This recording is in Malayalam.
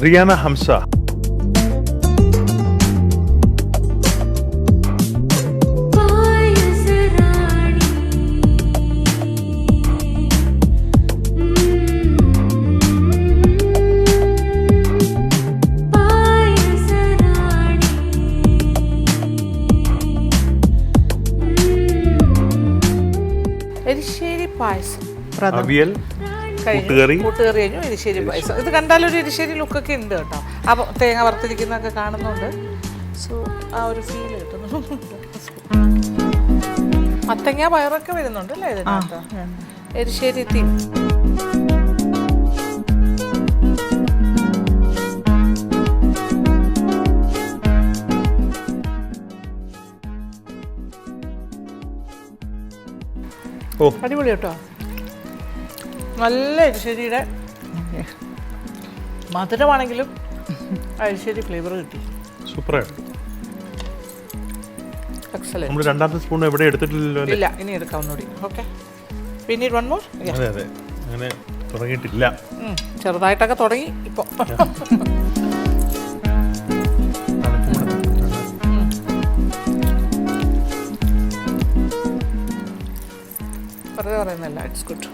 റിയാന ഹംസ. എരിശ്ശേരി പായസം, അവിയൽ, കൂട്ടുകറി കഴിഞ്ഞു. എരിശ്ശേരി പായസം ഇത് കണ്ടാലൊരു എരിശ്ശേരി ലുക്കൊക്കെ ഉണ്ട് കേട്ടോ. അപ്പോൾ തേങ്ങ വറുത്തിരിക്കുന്നതൊക്കെ കാണുന്നുണ്ട്. സോ ആ ഒരു ഫീൽ കിട്ടുന്നു. മത്തങ്ങ പയറൊക്കെ വരുന്നുണ്ട് അല്ലേ ഇതിനകത്ത്? എരിശ്ശേരി തീം. അടിപൊളി കേട്ടോ. നല്ല എരിശ്ശേരിയുടെ മധുരമാണെങ്കിലും എരിശ്ശേരി ഫ്ലേവർ കിട്ടി. സൂപ്പറായിട്ട്. എക്സലന്റ്. നമ്മൾ രണ്ടാമത്തെ സ്പൂൺ എവിടെ എടുത്തിട്ടില്ലല്ലോ? ഇല്ല, ഇനി എടുക്കാം ഒന്നുകൂടി. ഓക്കെ, പിന്നെ വൺ മോർ. അതെ അതെ, അങ്ങനെ തുടങ്ങിയിട്ടില്ല. ചെറുതായിട്ടൊക്കെ തുടങ്ങി ഇപ്പോൾ. വെറുതെ പറയുന്നല്ല, ഇറ്റ്സ് ഗുഡ്.